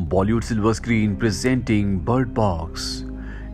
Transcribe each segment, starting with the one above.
Bollywood silver screen presenting bird box.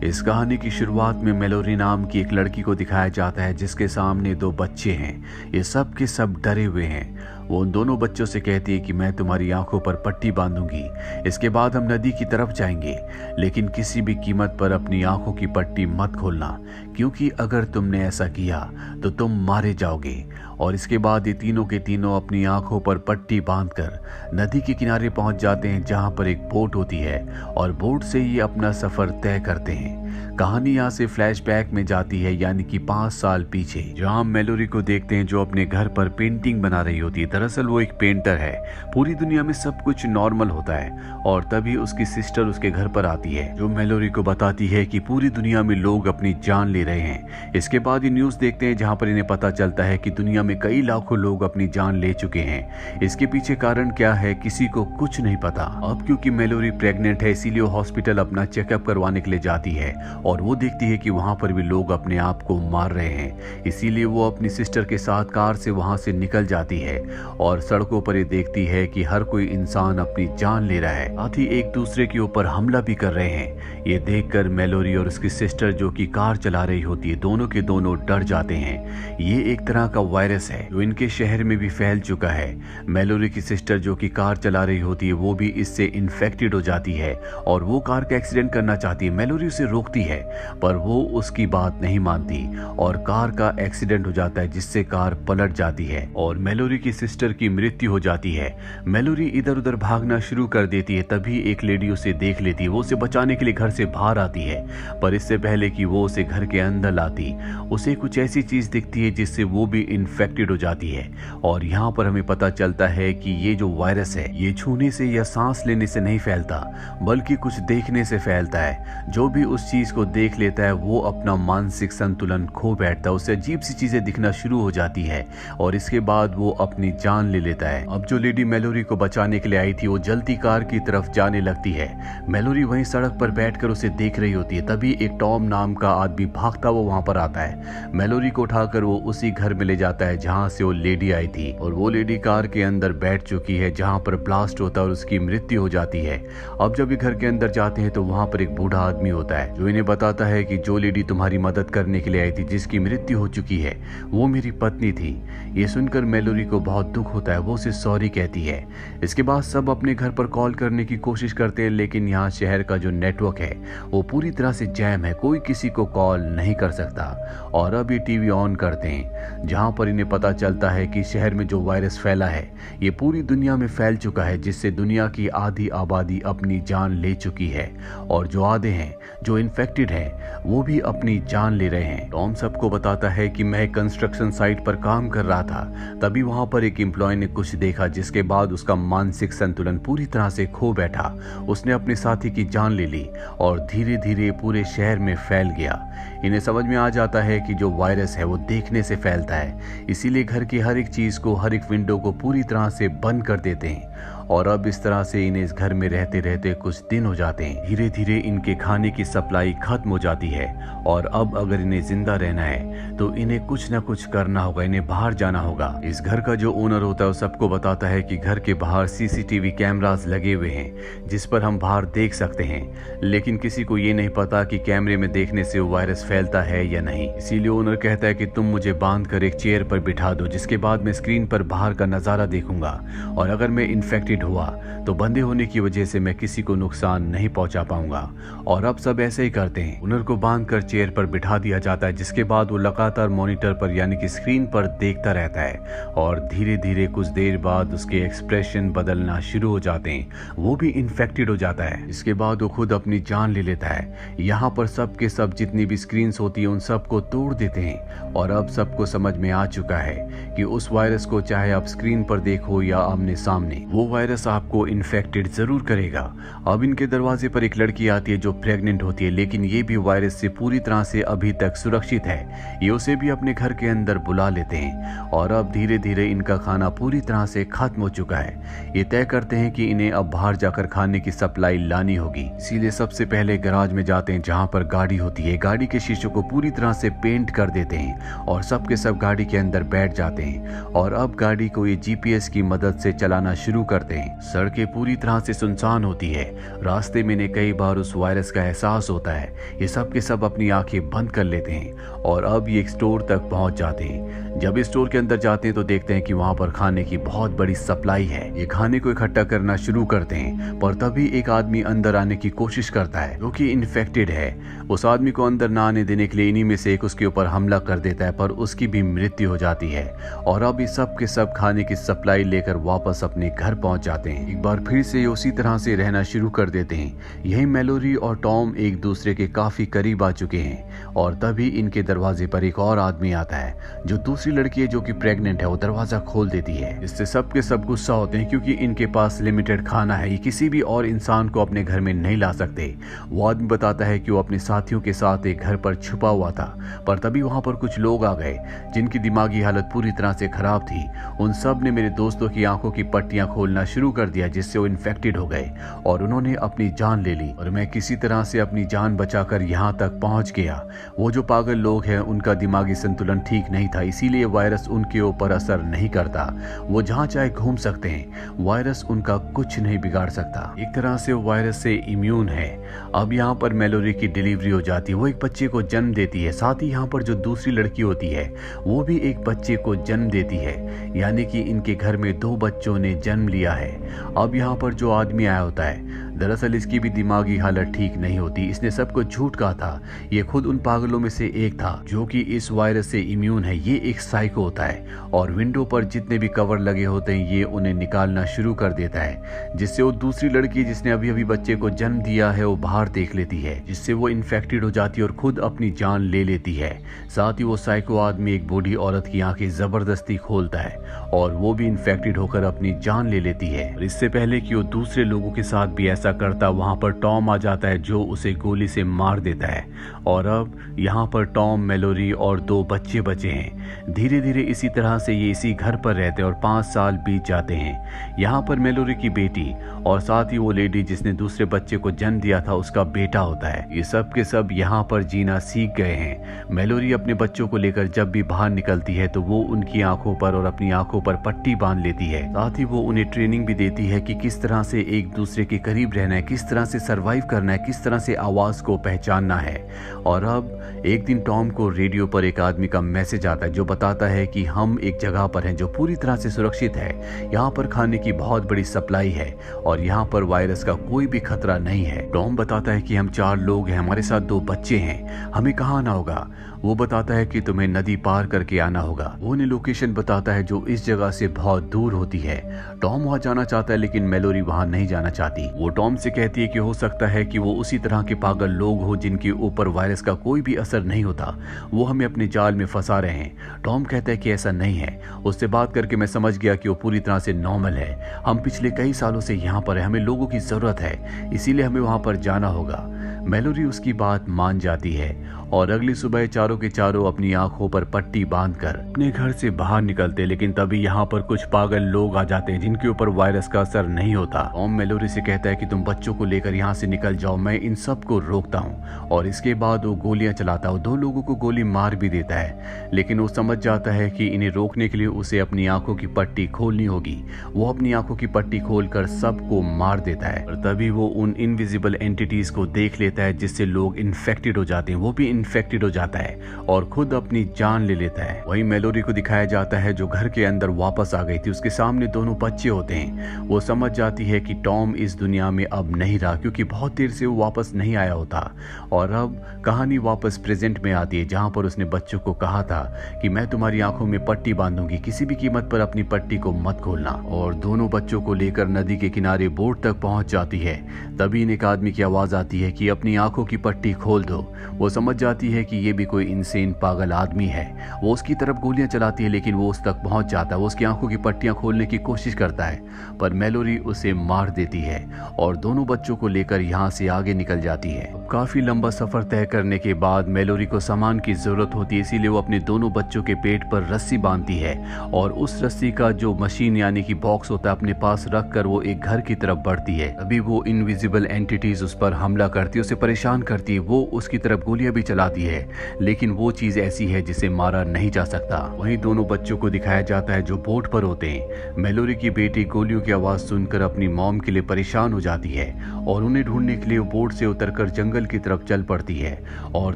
इस कहानी की शुरुआत में मेलोरी नाम की एक लड़की को दिखाया जाता है जिसके सामने दो बच्चे हैं। ये सब के सब डरे हुए हैं। वो उन दोनों बच्चों से कहती है कि मैं तुम्हारी आंखों पर पट्टी बांधूंगी, इसके बाद हम नदी की तरफ जाएंगे, लेकिन किसी भी कीमत पर अपनी आंखों की पट्टी मत खोलना, क्योंकि अगर तुमने ऐसा किया तो तुम मारे जाओगे। और इसके बाद ये तीनों के तीनों अपनी आंखों पर पट्टी बांधकर नदी के किनारे पहुंच जाते हैं, जहां पर एक बोट होती है और बोट से ये अपना सफर तय करते हैं। कहानी यहाँ से फ्लैशबैक में जाती है, यानी कि 5 साल पीछे, जहाँ हम मेलोरी को देखते हैं जो अपने घर पर पेंटिंग बना रही होती है। दरअसल वो एक पेंटर है। पूरी दुनिया में सब कुछ नॉर्मल होता है और तभी उसकी सिस्टर उसके घर पर आती है, जो मेलोरी को बताती है कि पूरी दुनिया में लोग अपनी जान ले रहे हैं। इसके बाद ये न्यूज देखते हैं जहाँ पर इन्हें पता चलता है कि दुनिया में कई लाखों लोग अपनी जान ले चुके हैं। इसके पीछे कारण क्या है किसी को कुछ नहीं पता। अब क्योंकि मेलोरी प्रेग्नेंट है, इसीलिए वो हॉस्पिटल अपना चेकअप करवाने के लिए जाती है और वो देखती है कि वहां पर भी लोग अपने आप को मार रहे हैं। इसीलिए वो अपनी सिस्टर के साथ कार से वहां से निकल जाती है और सड़कों पर ये देखती है कि हर कोई इंसान अपनी जान ले रहा है, साथ ही एक दूसरे के ऊपर हमला भी कर रहे हैं। ये देखकर मेलोरी और उसकी सिस्टर जो कि कार चला रही होती है, दोनों के दोनों डर जाते हैं। ये एक तरह का वायरस है जो इनके शहर में भी फैल चुका है। मेलोरी की सिस्टर जो कि कार चला रही होती है, वो भी इससे इन्फेक्टेड हो जाती है और वो कार का एक्सीडेंट करना चाहती है। मेलोरी उसे रोकती है पर वो उसकी बात नहीं मानती और कार का एक्सीडेंट हो जाता है, जिससे कार पलट जाती है और मेलोरी की सिस्टर की मृत्यु हो जाती है। मेलोरी इधर उधर भागना शुरू कर देती है, तभी एक लेडी उसे देख लेती है। वो उसे बचाने के लिए घर से बाहर आती है, पर इससे पहले कि वो उसे घर के अंदर लाती, उसे कुछ ऐसी चीज दिखती है जिससे वो भी इन्फेक्टेड हो जाती है। और यहाँ पर हमें पता चलता है कि ये जो वायरस है, ये छूने से या सांस लेने से नहीं फैलता, बल्कि कुछ देखने से फैलता है। जो भी उस चीज को देख लेता है वो अपना मानसिक संतुलन खो बैठता है, उसे अजीब सी चीजें दिखना शुरू हो जाती है और इसके बाद वो अपनी जान ले लेता है। अब जो लेडी मेलोरी को बचाने के लिए आई थी, वो जल्दी कार की तरफ जाने लगती है। मेलोरी वहीं सड़क पर बैठकर उसे देख रही होती है, तभी एक टॉम नाम का आदमी भागता हुआ वहां पर आता है। मेलोरी को उठाकर वो उसी घर में ले जाता है जहां से वो लेडी आई थी और वो लेडी कार के अंदर बैठ चुकी है, जहां पर ब्लास्ट होता है और उसकी मृत्यु हो जाती है। अब जब ये घर के अंदर जाते हैं तो वहां पर एक बूढ़ा आदमी होता है जो इन्हें बताता है कि जो लेडी तुम्हारी मदद करने के लिए आई थी, जिसकी मृत्यु हो चुकी है, वो मेरी पत्नी थी। ये सुनकर मेलोरी को बहुत दुख होता है, वो उसे सॉरी कहती है। इसके बाद सब अपने घर पर कॉल करने की कोशिश करते हैं, लेकिन यहाँ शहर का जो नेटवर्क है वो पूरी तरह से जैम है, कोई किसी को कॉल नहीं कर सकता। और अब ये टीवी ऑन करते हैं जहां पर इन्हें पता चलता है कि शहर में जो वायरस फैला है ये पूरी दुनिया में फैल चुका है, जिससे दुनिया की आधी आबादी अपनी जान ले चुकी है और जो आधे हैं जो इन्फेक्टेड हैं वो भी अपनी जान ले रहे हैं। टॉम सबको बताता है कि मैं कंस्ट्रक्शन साइट पर काम कर रहा था, तभी वहां पर एक एम्प्लॉय ने कुछ देखा, जिसके बाद उसका मानसिक संतुलन पूरी तरह से खो बैठा। उसने अपने साथी की जान ले ली और धीरे धीरे पूरे शहर में फैल गया। इन्हें समझ में आ जाता है कि जो वायरस है वो देखने से फैलता है, इसीलिए घर की हर एक चीज को, हर एक विंडो को पूरी तरह से बंद कर देते हैं। और अब इस तरह से इन्हें इस घर में रहते रहते कुछ दिन हो जाते हैं। धीरे धीरे इनके खाने की सप्लाई खत्म हो जाती है और अब अगर इन्हें जिंदा रहना है तो इन्हें कुछ ना कुछ करना होगा, इन्हें बाहर जाना होगा। इस घर का जो ओनर होता है वो सबको बताता है कि घर के बाहर सीसीटीवी कैमरास लगे हुए हैं जिस पर हम बाहर देख सकते हैं, लेकिन किसी को ये नहीं पता कि कैमरे में देखने से वो वायरस फैलता है या नहीं। इसीलिए ओनर कहता है कि तुम मुझे बांध कर एक चेयर पर बिठा दो, जिसके बाद मैं स्क्रीन पर बाहर का नजारा देखूंगा और अगर मैं इन्फेक्टेड हुआ तो बंदे होने की वजह से मैं किसी को नुकसान नहीं पहुंचा पाऊंगा। और अब सब ऐसे ही करते हैं। ओनर को बांधकर चेयर पर बिठा दिया जाता है, जिसके बाद वो लगातार मॉनिटर पर यानी कि स्क्रीन पर देखता रहता है और धीरे धीरे कुछ देर बाद उसके एक्सप्रेशन बदलना शुरू हो जाते हैं, वो भी इन्फेक्टेड हो जाता है। इसके बाद वो खुद अपनी जान ले लेता है। यहाँ पर सब के सब जितनी भी स्क्रीन होती है उन सबको तोड़ देते हैं और अब सबको समझ में आ चुका है कि उस वायरस को चाहे आप स्क्रीन पर देखो या आमने सामने, वो वायरस आपको इन्फेक्टेड जरूर करेगा। अब इनके दरवाजे पर एक लड़की आती है जो प्रेग्नेंट होती है, लेकिन ये भी वायरस से पूरी तरह से अभी तक सुरक्षित है। ये उसे भी अपने घर के अंदर बुला लेते हैं और अब धीरे धीरे इनका खाना पूरी तरह से खत्म हो चुका है। ये तय करते हैं कि इन्हें अब बाहर जाकर खाने की सप्लाई लानी होगी, इसीलिए सबसे पहले गैराज में जाते हैं जहाँ पर गाड़ी होती है। गाड़ी के शीशों को पूरी तरह से पेंट कर देते हैं और सब के सब गाड़ी के अंदर बैठ जाते हैं और अब गाड़ी को ये जीपीएस की मदद से चलाना शुरू करते जाते हैं। सड़कें पूरी तरह से सुनसान होती है। रास्ते में इन्हें कई बार उस वायरस का एहसास होता है। ये सब के सब अपनी आंखें बंद कर लेते हैं और अब ये एक स्टोर तक पहुंच जाते हैं। जब इस स्टोर के अंदर जाते हैं तो देखते हैं कि वहां पर खाने की बहुत बड़ी सप्लाई है। ये खाने को इकट्ठा करना शुरू करते हैं, पर तभी एक आदमी अंदर आने की कोशिश करता है जो कि इन्फेक्टेड है। उस आदमी को अंदर ना आने देने के लिए इन्हीं में से एक उसके ऊपर हमला कर देता है, पर उसकी भी मृत्यु हो जाती है। और अब ये सब के सब खाने की सप्लाई लेकर वापस अपने घर पहुंच जाते हैं। एक बार फिर से उसी तरह से रहना शुरू कर देते हैं। यही मैलोरी और टॉम एक दूसरे के काफी करीब आ चुके हैं और तभी इनके दरवाजे पर एक और आदमी आता है। जो दूसरी लड़की है जो कि प्रेग्नेंट है, वो दरवाजा खोल देती है। इससे सब के सब गुस्सा होते हैं क्योंकि इनके पास लिमिटेड खाना है। ये किसी भी और इंसान को अपने घर में नहीं ला सकते। वो आदमी बताता है कि वो अपने साथियों के साथ एक घर पर छुपा हुआ था, पर तभी वहां पर कुछ लोग आ गए जिनकी दिमागी हालत पूरी तरह से खराब थी। उन सब ने मेरे दोस्तों की आंखों की पट्टियां खोलना शुरू कर दिया, जिससे वो इन्फेक्टेड हो गए और उन्होंने अपनी जान ले ली। और मैं किसी तरह से अपनी जान बचाकर यहाँ तक पहुंच गया। वो जो पागल लोग हैं उनका दिमागी संतुलन ठीक नहीं था, इसीलिए वायरस उनके ऊपर असर नहीं करता। वो जहाँ चाहे घूम सकते हैं, वायरस उनका कुछ नहीं बिगाड़ सकता। एक तरह से वो वायरस से इम्यून है। अब यहाँ पर मैलोरी की डिलीवरी हो जाती है। वो एक बच्चे को जन्म देती है। साथ ही यहाँ पर जो दूसरी लड़की होती है वो भी एक बच्चे को जन्म देती है, यानी कि इनके घर में 2 बच्चों ने जन्म लिया है। अब यहाँ पर जो आदमी आया होता है, दरअसल इसकी भी दिमागी हालत ठीक नहीं होती। इसने सबको झूठ कहा था। ये खुद उन पागलों में से एक था जो कि इस वायरस से इम्यून है। ये एक साइको होता है और विंडो पर जितने भी कवर लगे होते हैं ये उन्हें निकालना शुरू कर देता है, जिससे वो दूसरी लड़की जिसने अभी अभी बच्चे को जन्म दिया है वो बाहर देख लेती है, जिससे वो इन्फेक्टेड हो जाती है और खुद अपनी जान ले लेती है। साथ ही वो साइको आदमी एक बूढ़ी औरत की आंखें जबरदस्ती खोलता है और वो भी इन्फेक्टेड होकर अपनी जान ले लेती है। और इससे पहले कि वो दूसरे लोगों के साथ भी ऐसा करता, वहां पर टॉम आ जाता है जो उसे गोली से मार देता है। और अब यहाँ पर टॉम, मैलोरी और 2 बच्चे बचे हैं। धीरे धीरे इसी तरह से ये इसी घर पर रहते हैं और 5 साल बीत जाते हैं। यहाँ पर मैलोरी की बेटी और साथ ही वो लेडी जिसने दूसरे बच्चे को जन्म दिया था उसका बेटा होता है। ये सब के सब यहाँ पर जीना सीख गए हैं। मैलोरी अपने बच्चों को लेकर जब भी बाहर निकलती है तो वो उनकी आंखों पर और अपनी आंखों पर पट्टी बांध लेती है। साथ ही वो उन्हें ट्रेनिंग भी देती है कि किस तरह से एक दूसरे के करीब रहना है, किस तरह से सरवाइव करना है, किस तरह से आवाज को पहचानना है। और अब एक दिन टॉम को रेडियो पर एक आदमी का मैसेज आता है जो बताता है कि हम एक जगह पर हैं जो पूरी तरह से सुरक्षित है। यहाँ पर खाने की बहुत बड़ी सप्लाई है और यहाँ पर वायरस का कोई भी खतरा नहीं है। टॉम बताता है कि हम 4 लोग हैं, हमारे साथ 2 बच्चे हैं, हमें कहाँ आना होगा। वो बताता है कि तुम्हें नदी पार करके आना होगा। वो उन्हें लोकेशन बताता है जो इस जगह से बहुत दूर होती है। टॉम वहां जाना चाहता है लेकिन मैलोरी वहां नहीं जाना चाहती। वो टॉम से कहती है कि हो सकता है कि वो उसी तरह के पागल लोग हो जिनके ऊपर वायरस का कोई भी असर नहीं होता, वो हमें अपने जाल में फंसा रहे हैं। टॉम कहता है कि ऐसा नहीं है। उससे बात करके मैं समझ गया कि वो पूरी तरह से नॉर्मल है। हम पिछले कई सालों से यहाँ पर है, हमें लोगों की जरूरत है, इसीलिए हमें वहां पर जाना होगा। मैलोरी उसकी बात मान जाती है और अगली सुबह चारों के चारों अपनी आंखों पर पट्टी बांधकर अपने घर से बाहर निकलते। लेकिन तभी यहाँ पर कुछ पागल लोग आ जाते हैं जिनके ऊपर वायरस का असर नहीं होता। टॉम मैलोरी से कहता है कि तुम बच्चों को लेकर यहाँ से निकल जाओ, मैं इन सब को रोकता हूँ। और इसके बाद वो गोलियां चलाता है। 2 लोगों को गोली मार भी देता है, लेकिन वो समझ जाता है कि इन्हें रोकने के लिए उसे अपनी आंखों की पट्टी खोलनी होगी। वो अपनी आंखों की पट्टी खोलकर सबको मार देता है और तभी वो उन इनविजिबल एंटिटीज को देख लेता है जिससे लोग इन्फेक्टेड हो जाते हैं। वो भी इन्फेक्टेड हो जाता है और खुद अपनी जान ले लेता है। वहीं मैलोरी को दिखाया जाता है जो घर के अंदर वापस आ गई थी। उसके सामने 2 बच्चे होते हैं। वो समझ जाती है कि टॉम इस दुनिया में अब नहीं रहा क्योंकि बहुत देर से वो वापस नहीं आया होता। और अब कहानी वापस प्रेजेंट में आती है जहां पर उसने बच्चों को कहा था कि मैं तुम्हारी आंखों में पट्टी बांधूंगी, किसी भी कीमत पर अपनी पट्टी को मत खोलना। और दोनों बच्चों को लेकर नदी के किनारे बोट तक पहुंच जाती है। तभी एक आदमी की आवाज आती है कि अपनी आंखों की पट्टी खोल दो। वो समझ जाती है कि ये भी कोई इंसेन पागल आदमी है। वो उसकी तरफ गोलियां चलाती है लेकिन वो उस तक पहुंच जाता है। वो उसकी आंखों की पट्टियां खोलने की कोशिश करता है पर मैलोरी उसे मार देती है और दोनों बच्चों को लेकर यहाँ से आगे निकल जाती है। काफी लंबा सफर तय करने के बाद मैलोरी को सामान की जरूरत होती है, इसीलिए वो अपने दोनों बच्चों के पेट पर रस्सी बांधती है और उस रस्सी का जो मशीन यानी कि बॉक्स होता है अपने पास रखकर वो एक घर की तरफ बढ़ती है। अभी वो इनविजिबल एंटिटीज उस पर हमला करती है, उसे परेशान करती है, वो उसकी तरफ गोलियां भी चलाती है, लेकिन वो चीज ऐसी है जिसे मारा नहीं जा सकता। वहीं दोनों बच्चों को दिखाया जाता है जो बोट पर होते हैं। मेलोरी की बेटी गोलियों की आवाज सुनकर अपनी मॉम के लिए परेशान हो जाती है और उन्हें ढूंढने के लिए वो बोट से उतरकर जंगल की तरफ चल पड़ती है और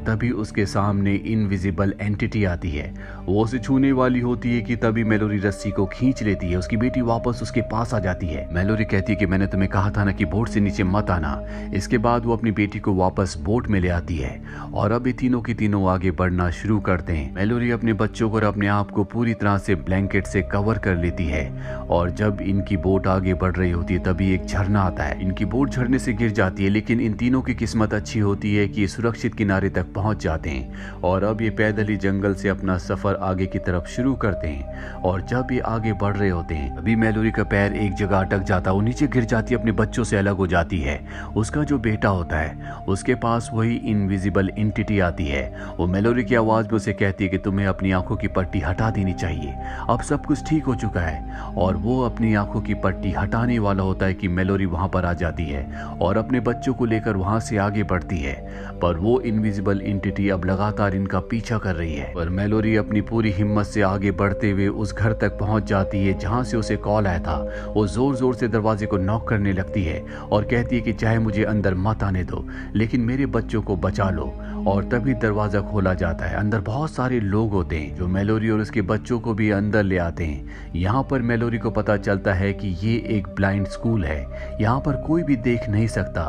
तभी उसके सामने इनविजिबल एंटिटी आती है। वो उसे छूने वाली होती है कि तभी मेलोरी रस्सी को खींच लेती है। उसकी बेटी वापस उसके पास आ जाती है। मेलोरी कहती है कि मैंने तुम्हें कहा था ना कि बोट से नीचे मत आना। इसके बाद वो अपनी बेटी को वापस बोट में ले आती है और अब ये तीनों की तीनों आगे बढ़ना शुरू करते हैं। मेलोरी अपने बच्चों को और अपने आप को पूरी तरह से ब्लैंकेट से कवर कर लेती है और जब इनकी बोट आगे बढ़ रही होती है तभी एक झरना आता है। इनकी बोट झरने से गिर जाती है, लेकिन इन तीनों की किस्मत अच्छी होती है कि ये सुरक्षित किनारे तक पहुंच जाते हैं और अब ये पैदल ही जंगल से अपना सफर आगे की तरफ शुरू करते हैं। और जब ये आगे बढ़ रहे होते हैं तभी मेलोरी का पैर एक जगह अटक जाता है। वो नीचे गिर जाती है, अपने बच्चों से अलग हो जाती है। उसका जो बेटा होता है उसके पास वही इनविजिबल एंटिटी आती है। वो मेलोरी की आवाज में उसे कहती है कि तुम्हें अपनी आंखों की पट्टी हटा देनी चाहिए, अब सब कुछ ठीक हो चुका है। और वो अपनी आंखों की पट्टी हटाने वाला होता है कि मेलोरी वहां पर आ जाती है और अपने बच्चों को लेकर वहां से आगे बढ़ती है, पर वो इनविजिबल एंटिटी अब लगातार इनका पीछा कर रही है। पर मेलोरी अपनी पूरी हिम्मत से आगे बढ़ते हुए उस घर तक पहुंच जाती है जहां से उसे कॉल आया था। वो जोर जोर से दरवाजे को नॉक करने लगती है और कहती है कि चाहे मुझे अंदर मत आने दो, लेकिन मेरे बच्चों को बचा लो। और तभी दरवाजा खोला जाता है। अंदर बहुत सारे लोग होते हैं जो मेलोरी और उसके बच्चों को भी अंदर ले आते हैं। यहाँ पर मेलोरी को पता चलता है कि ये एक ब्लाइंड स्कूल है, यहाँ पर कोई भी देख नहीं सकता,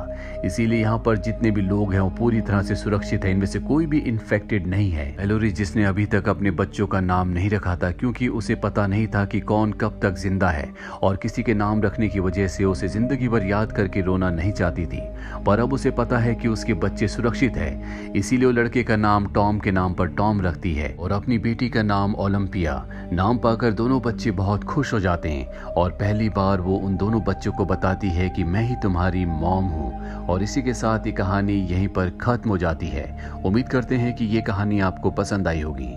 इसीलिए यहाँ पर जितने भी लोग हैं वो पूरी तरह से सुरक्षित है, इनमें से कोई भी इन्फेक्टेड नहीं है। मेलोरी जिसने अभी तक अपने बच्चों का नाम नहीं रखा था क्योंकि उसे पता नहीं था कि कौन कब तक जिंदा है और किसी के नाम रखने की वजह से उसे जिंदगी भर याद करके रोना नहीं चाहती थी, पर अब उसे पता है कि उसके बच्चे सुरक्षित है, इसीलिए वो लड़के का नाम टॉम के नाम पर टॉम रखती है और अपनी बेटी का नाम ओलंपिया। नाम पाकर दोनों बच्चे बहुत खुश हो जाते हैं और पहली बार वो उन दोनों बच्चों को बताती है कि मैं ही तुम्हारी मॉम हूँ। और इसी के साथ ये कहानी यहीं पर खत्म हो जाती है। उम्मीद करते हैं कि ये कहानी आपको पसंद आई होगी।